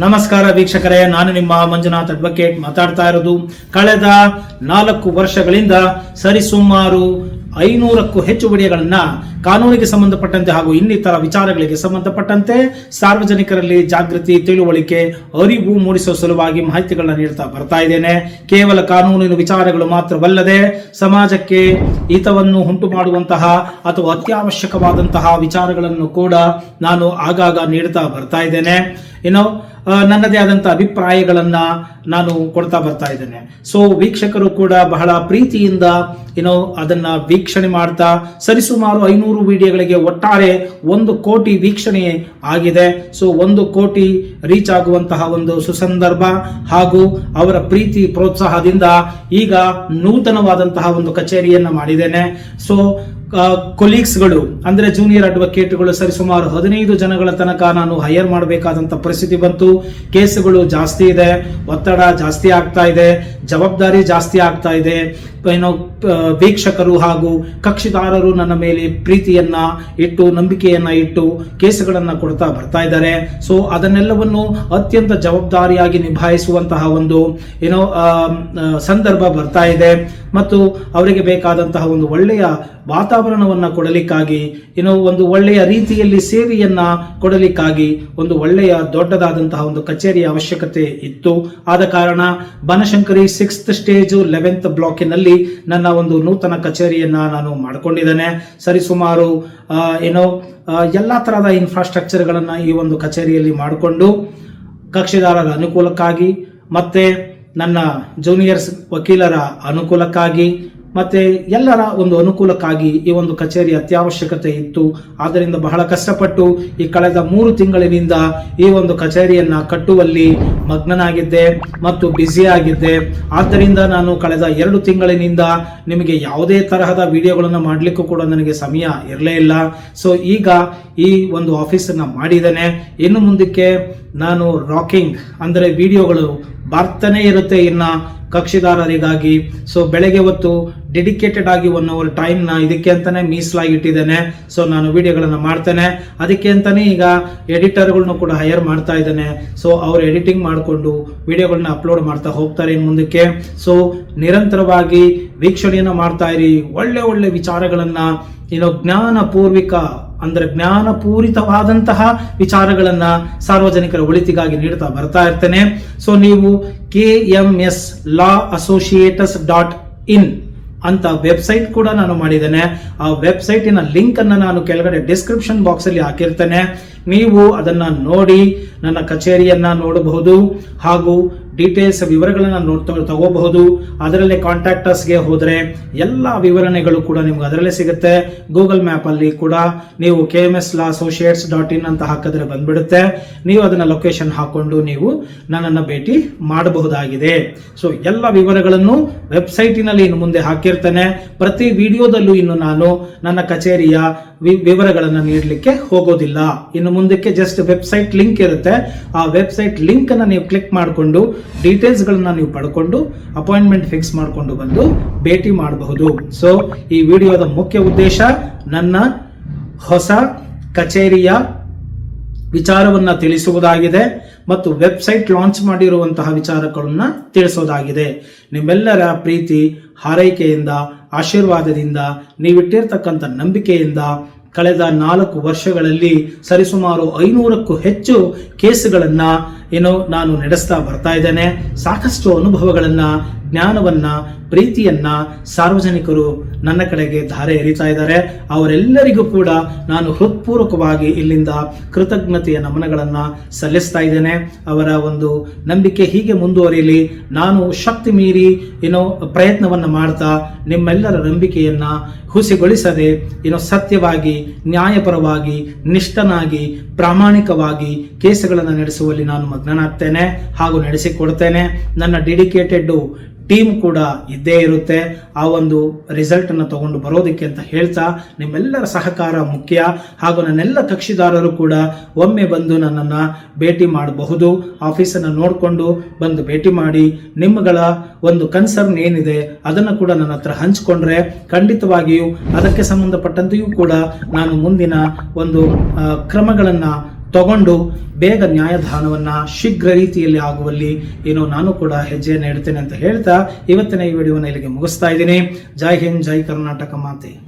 ನಮಸ್ಕಾರ ವೀಕ್ಷಕರೇ, ನಾನು ನಿಮ್ಮ ಮಂಜುನಾಥ್ ಅಡ್ವೊಕೇಟ್ ಮಾತಾಡ್ತಾ ಇರೋದು. ಕಳೆದ 4 ವರ್ಷಗಳಿಂದ ಸರಿಸುಮಾರು 500ಕ್ಕೂ ಹೆಚ್ಚು ವಿಡಿಯೋಗಳನ್ನ ಕಾನೂನಿಗೆ ಸಂಬಂಧಪಟ್ಟಂತೆ ಹಾಗೂ ಇನ್ನಿತರ ವಿಚಾರಗಳಿಗೆ ಸಂಬಂಧಪಟ್ಟಂತೆ ಸಾರ್ವಜನಿಕರಲ್ಲಿ ಜಾಗೃತಿ, ತಿಳುವಳಿಕೆ, ಅರಿವು ಮೂಡಿಸುವ ಸಲುವಾಗಿ ಮಾಹಿತಿಗಳನ್ನ ನೀಡ್ತಾ ಬರ್ತಾ ಇದ್ದೇನೆ. ಕೇವಲ ಕಾನೂನಿನ ವಿಚಾರಗಳು ಮಾತ್ರವಲ್ಲದೆ ಸಮಾಜಕ್ಕೆ ಹಿತವನ್ನು ಉಂಟು ಮಾಡುವಂತಹ ಅಥವಾ ಅತ್ಯವಶ್ಯಕವಾದಂತಹ ವಿಚಾರಗಳನ್ನು ಕೂಡ ನಾನು ಆಗಾಗ ನೀಡ್ತಾ ಬರ್ತಾ ಇದ್ದೇನೆ. ನನ್ನದೇ ಆದಂತಹ ಅಭಿಪ್ರಾಯಗಳನ್ನ ನಾನು ಕೊಡ್ತಾ ಬರ್ತಾ ಇದ್ದೇನೆ. ಸೊ ವೀಕ್ಷಕರು ಕೂಡ ಬಹಳ ಪ್ರೀತಿಯಿಂದ ಅದನ್ನ ವೀಕ್ಷಣೆ ಮಾಡ್ತಾ ಸರಿಸುಮಾರು 500 ವಿಡಿಯೋಗಳಿಗೆ ಒಟ್ಟಾರೆ 1 ಕೋಟಿ ವೀಕ್ಷಣೆ ಆಗಿದೆ. ಸೊ 1 ಕೋಟಿ ರೀಚ್ ಆಗುವಂತಹ ಒಂದು ಸುಸಂದರ್ಭ ಹಾಗೂ ಅವರ ಪ್ರೀತಿ ಪ್ರೋತ್ಸಾಹದಿಂದ ಈಗ ನೂತನವಾದಂತಹ ಒಂದು ಕಚೇರಿಯನ್ನ ಮಾಡಿದ್ದೇನೆ. ಸೊ ಕೊಲೀಗ್ಸ್ಗಳು ಅಂದ್ರೆ ಜೂನಿಯರ್ ಅಡ್ವೊಕೇಟ್ಗಳು ಸರಿಸುಮಾರು 15 ಜನಗಳ ತನಕ ನಾನು ಹೈಯರ್ ಮಾಡಬೇಕಾದಂತ ಪರಿಸ್ಥಿತಿ ಬಂತು. ಕೇಸುಗಳು ಜಾಸ್ತಿ ಇದೆ, ಒತ್ತಡ ಜಾಸ್ತಿ ಆಗ್ತಾ ಇದೆ, ಜವಾಬ್ದಾರಿ ಜಾಸ್ತಿ ಆಗ್ತಾ ಇದೆ. ವೀಕ್ಷಕರು ಹಾಗೂ ಕಕ್ಷಿದಾರರು ನನ್ನ ಮೇಲೆ ಪ್ರೀತಿಯನ್ನ ಇಟ್ಟು, ನಂಬಿಕೆಯನ್ನ ಇಟ್ಟು ಕೇಸುಗಳನ್ನ ಕೊಡ್ತಾ ಬರ್ತಾ ಇದ್ದಾರೆ. ಸೊ ಅದನ್ನೆಲ್ಲವನ್ನು ಅತ್ಯಂತ ಜವಾಬ್ದಾರಿಯಾಗಿ ನಿಭಾಯಿಸುವಂತಹ ಒಂದು ಸಂದರ್ಭ ಬರ್ತಾ ಇದೆ ಮತ್ತು ಅವರಿಗೆ ಬೇಕಾದಂತಹ ಒಂದು ಒಳ್ಳೆಯ ವಾತಾವರಣವನ್ನ ಕೊಡಲಿಕ್ಕಾಗಿ ಒಂದು ಒಳ್ಳೆಯ ರೀತಿಯಲ್ಲಿ ಸೇವೆಯನ್ನ ಕೊಡಲಿಕ್ಕಾಗಿ ಒಂದು ಒಳ್ಳೆಯ ದೊಡ್ಡದಾದಂತಹ ಒಂದು ಕಚೇರಿಯ ಅವಶ್ಯಕತೆ ಇತ್ತು. ಆದ ಕಾರಣ ಬನಶಂಕರಿ 6th ಸ್ಟೇಜ್ 11th ಬ್ಲಾಕಿನಲ್ಲಿ ನನ್ನ ಒಂದು ನೂತನ ಕಚೇರಿಯನ್ನ ನಾನು ಮಾಡಿಕೊಂಡಿದ್ದೇನೆ. ಸರಿಸುಮಾರು ಎಲ್ಲಾ ತರಹದ ಇನ್ಫ್ರಾಸ್ಟ್ರಕ್ಚರ್ಗಳನ್ನ ಈ ಒಂದು ಕಚೇರಿಯಲ್ಲಿ ಮಾಡಿಕೊಂಡು ಕಕ್ಷಿದಾರರ ಅನುಕೂಲಕ್ಕಾಗಿ ಮತ್ತೆ ನನ್ನ ಜೂನಿಯರ್ಸ್ ವಕೀಲರ ಅನುಕೂಲಕ್ಕಾಗಿ ಮತ್ತೆ ಎಲ್ಲರ ಒಂದು ಅನುಕೂಲಕ್ಕಾಗಿ ಈ ಒಂದು ಕಚೇರಿ ಅತ್ಯವಶ್ಯಕತೆ ಇತ್ತು. ಆದ್ದರಿಂದ ಬಹಳ ಕಷ್ಟಪಟ್ಟು ಈ ಕಳೆದ 3 ತಿಂಗಳಿನಿಂದ ಈ ಒಂದು ಕಚೇರಿಯನ್ನ ಕಟ್ಟುವಲ್ಲಿ ಮಗ್ನನಾಗಿದ್ದೆ ಮತ್ತು ಬ್ಯುಸಿ ಆಗಿದ್ದೆ. ಆದ್ದರಿಂದ ನಾನು ಕಳೆದ 2 ತಿಂಗಳಿನಿಂದ ನಿಮಗೆ ಯಾವುದೇ ತರಹದ ವಿಡಿಯೋಗಳನ್ನು ಮಾಡಲಿಕ್ಕೂ ಕೂಡ ನನಗೆ ಸಮಯ ಇರಲೇ ಇಲ್ಲ. ಸೊ ಈಗ ಈ ಒಂದು ಆಫೀಸನ್ನ ಮಾಡಿದ್ದೇನೆ. ಇನ್ನು ಮುಂದಕ್ಕೆ ನಾನು ರಾಕಿಂಗ್ ಅಂದ್ರೆ ವಿಡಿಯೋಗಳು ಬರ್ತಾನೆ ಇರುತ್ತೆ ಇನ್ನ ಕಕ್ಷಿದಾರರಿಗಾಗಿ. ಸೊ ಬೆಳಗ್ಗೆ ಹೊತ್ತು ಡೆಡಿಕೇಟೆಡ್ ಆಗಿ 1 hour ಟೈಮ್ ನ ಇದಕ್ಕೆ ಅಂತಾನೆ ಮೀಸಲಾಗಿ ಇಟ್ಟಿದ್ದೇನೆ. ಸೊ ನಾನು ವಿಡಿಯೋಗಳನ್ನ ಮಾಡ್ತೇನೆ. ಅದಕ್ಕೆ ಅಂತಾನೆ ಈಗ ಎಡಿಟರ್ಗಳನ್ನ ಕೂಡ ಹೈಯರ್ ಮಾಡ್ತಾ ಇದ್ದೇನೆ. ಸೊ ಅವ್ರು ಎಡಿಟಿಂಗ್ ಮಾಡಿಕೊಂಡು ವಿಡಿಯೋಗಳನ್ನ ಅಪ್ಲೋಡ್ ಮಾಡ್ತಾ ಹೋಗ್ತಾರೆ ಇನ್ನು ಮುಂದಕ್ಕೆ. ಸೊ ನಿರಂತರವಾಗಿ ವೀಕ್ಷಣೆಯನ್ನ ಮಾಡ್ತಾ ಇರಿ. ಒಳ್ಳೆ ಒಳ್ಳೆ ವಿಚಾರಗಳನ್ನ ಜ್ಞಾನಪೂರ್ವಿಕ ಅಂದ್ರೆ ಜ್ಞಾನಪೂರಿತವಾದಂತಹ ವಿಚಾರಗಳನ್ನ ಸಾರ್ವಜನಿಕರ ಒಳಿತಿಗಾಗಿ ನೀಡ್ತಾ ಬರ್ತಾ ಇರ್ತೇನೆ. ಸೊ ನೀವು KMS Law Associates.in ಅಂತ ವೆಬ್ಸೈಟ್ ಕೂಡ ನಾನು ಮಾಡಿದ್ದೇನೆ. ಆ ವೆಬ್ಸೈಟಿನ ಲಿಂಕ್ ಅನ್ನ ನಾನು ಕೆಳಗಡೆ ಡಿಸ್ಕ್ರಿಪ್ಷನ್ ಬಾಕ್ಸ್ ಅಲ್ಲಿ ಹಾಕಿರ್ತೇನೆ. ನೀವು ಅದನ್ನ ನೋಡಿ ನನ್ನ ಕಚೇರಿಯನ್ನ ನೋಡಬಹುದು ಹಾಗೂ ಡೀಟೇಲ್ಸ್ ವಿವರಗಳನ್ನ ತಗೋಬಹುದು. ಅದರಲ್ಲೇ ಕಾಂಟ್ಯಾಕ್ಟರ್ಸ್ಗೆ ಹೋದ್ರೆ ಎಲ್ಲ ವಿವರಣೆಗಳು ಕೂಡ ನಿಮ್ಗೆ ಅದರಲ್ಲೇ ಸಿಗುತ್ತೆ. ಗೂಗಲ್ ಮ್ಯಾಪ್ ಅಲ್ಲಿ ಕೂಡ ನೀವು KMS Law Associates.in ಅಂತ ಹಾಕಿದ್ರೆ ಬಂದ್ಬಿಡುತ್ತೆ. ನೀವು ಅದನ್ನ ಲೊಕೇಶನ್ ಹಾಕೊಂಡು ನೀವು ನನ್ನನ್ನು ಭೇಟಿ ಮಾಡಬಹುದಾಗಿದೆ. ಸೊ ಎಲ್ಲ ವಿವರಗಳನ್ನು ವೆಬ್ಸೈಟಿನಲ್ಲಿ ಇನ್ನು ಮುಂದೆ ಹಾಕಿರ್ತೇನೆ. ಪ್ರತಿ ವಿಡಿಯೋದಲ್ಲೂ ಇನ್ನು ನಾನು ನನ್ನ ಕಚೇರಿಯ ವಿವರಗಳನ್ನು ನೀಡಲಿಕ್ಕೆ ಹೋಗೋದಿಲ್ಲ. ಇನ್ನು ಮುಂದಕ್ಕೆ ಜಸ್ಟ್ ವೆಬ್ಸೈಟ್ ಲಿಂಕ್ ಇರುತ್ತೆ. ಆ ವೆಬ್ಸೈಟ್ ಲಿಂಕ್ ಅನ್ನ ನೀವು ಕ್ಲಿಕ್ ಮಾಡಿಕೊಂಡು ಡೀಟೇಲ್ಸ್ ಗಳನ್ನ ನೀವು ಪಡ್ಕೊಂಡು ಅಪಾಯಿಂಟ್ಮೆಂಟ್ ಫಿಕ್ಸ್ ಮಾಡಿಕೊಂಡು ಬಂದು ಭೇಟಿ ಮಾಡಬಹುದು. ಸೊ ಈ ವಿಡಿಯೋದ ಮುಖ್ಯ ಉದ್ದೇಶ ನನ್ನ ಹೊಸ ಕಚೇರಿಯ ವಿಚಾರವನ್ನ ತಿಳಿಸುವುದಾಗಿದೆ ಮತ್ತು ವೆಬ್ಸೈಟ್ ಲಾಂಚ್ ಮಾಡಿರುವಂತಹ ವಿಚಾರಗಳನ್ನ ತಿಳಿಸೋದಾಗಿದೆ. ನಿಮ್ಮೆಲ್ಲರ ಪ್ರೀತಿ ಹಾರೈಕೆಯಿಂದ, ಆಶೀರ್ವಾದದಿಂದ, ನೀವಿಟ್ಟಿರ್ತಕ್ಕಂಥ ನಂಬಿಕೆಯಿಂದ ಕಳೆದ 4 ವರ್ಷಗಳಲ್ಲಿ ಸರಿಸುಮಾರು 500ಕ್ಕೂ ಹೆಚ್ಚು ಕೇಸುಗಳನ್ನ ನಾನು ನಡೆಸ್ತಾ ಬರ್ತಾ ಇದ್ದೇನೆ. ಸಾಕಷ್ಟು ಅನುಭವಗಳನ್ನ, ಜ್ಞಾನವನ್ನ, ಪ್ರೀತಿಯನ್ನ ಸಾರ್ವಜನಿಕರು ನನ್ನ ಕಡೆಗೆ ಧಾರೆ ಎರಿತಾ ಇದ್ದಾರೆ. ಅವರೆಲ್ಲರಿಗೂ ಕೂಡ ನಾನು ಹೃತ್ಪೂರ್ವಕವಾಗಿ ಇಲ್ಲಿಂದ ಕೃತಜ್ಞತೆಯ ನಮನಗಳನ್ನ ಸಲ್ಲಿಸ್ತಾ ಇದ್ದೇನೆ. ಅವರ ಒಂದು ನಂಬಿಕೆ ಹೀಗೆ ಮುಂದುವರಿಯಲಿ. ನಾನು ಶಕ್ತಿ ಮೀರಿ ಪ್ರಯತ್ನವನ್ನ ಮಾಡ್ತಾ ನಿಮ್ಮೆಲ್ಲರ ನಂಬಿಕೆಯನ್ನ ಹುಸಿಗೊಳಿಸದೆ ಸತ್ಯವಾಗಿ, ನ್ಯಾಯಪರವಾಗಿ, ನಿಷ್ಠನಾಗಿ, ಪ್ರಾಮಾಣಿಕವಾಗಿ ಕೇಸುಗಳನ್ನು ನಡೆಸುವಲ್ಲಿ ನಾನು ಮಗ್ನನಾಗ್ತೇನೆ ಹಾಗೂ ನಡೆಸಿಕೊಡ್ತೇನೆ. ನನ್ನ ಡೆಡಿಕೇಟೆಡ್ ಟೀಮ್ ಕೂಡ ಇದ್ದೇ ಇರುತ್ತೆ ಆ ಒಂದು ರಿಸಲ್ಟ್ ಅನ್ನು ತಗೊಂಡು ಬರೋದಕ್ಕೆ ಅಂತ ಹೇಳ್ತಾ, ನಿಮ್ಮೆಲ್ಲರ ಸಹಕಾರ ಮುಖ್ಯ ಹಾಗೂ ನನ್ನೆಲ್ಲ ಕಕ್ಷಿದಾರರು ಕೂಡ ಒಮ್ಮೆ ಬಂದು ನನ್ನನ್ನು ಭೇಟಿ ಮಾಡಬಹುದು. ಆಫೀಸನ್ನು ನೋಡಿಕೊಂಡು ಬಂದು ಭೇಟಿ ಮಾಡಿ ನಿಮ್ಮಗಳ ಒಂದು ಕನ್ಸರ್ನ್ ಏನಿದೆ ಅದನ್ನು ಕೂಡ ನನ್ನ ಹತ್ರ ಹಂಚಿಕೊಂಡ್ರೆ ಖಂಡಿತವಾಗಿಯೂ ಅದಕ್ಕೆ ಸಂಬಂಧಪಟ್ಟಂತೆಯೂ ಕೂಡ ನಾನು ಮುಂದಿನ ಒಂದು ಕ್ರಮಗಳನ್ನು ತಗೊಂಡು ಬೇಗ ನ್ಯಾಯದಾನವನ್ನ ಶೀಘ್ರ ರೀತಿಯಲ್ಲಿ ಆಗುವಲ್ಲಿ ನಾನು ಕೂಡ ಹೆಜ್ಜೆಯನ್ನು ಇಡ್ತೇನೆ ಅಂತ ಹೇಳ್ತಾ ಇವತ್ತಿನ ಈ ವಿಡಿಯೋನ ಇಲ್ಲಿಗೆ ಮುಗಿಸ್ತಾ ಇದ್ದೀನಿ. ಜೈ ಹಿಂದ್, ಜೈ ಕರ್ನಾಟಕ ಮಾತೆ.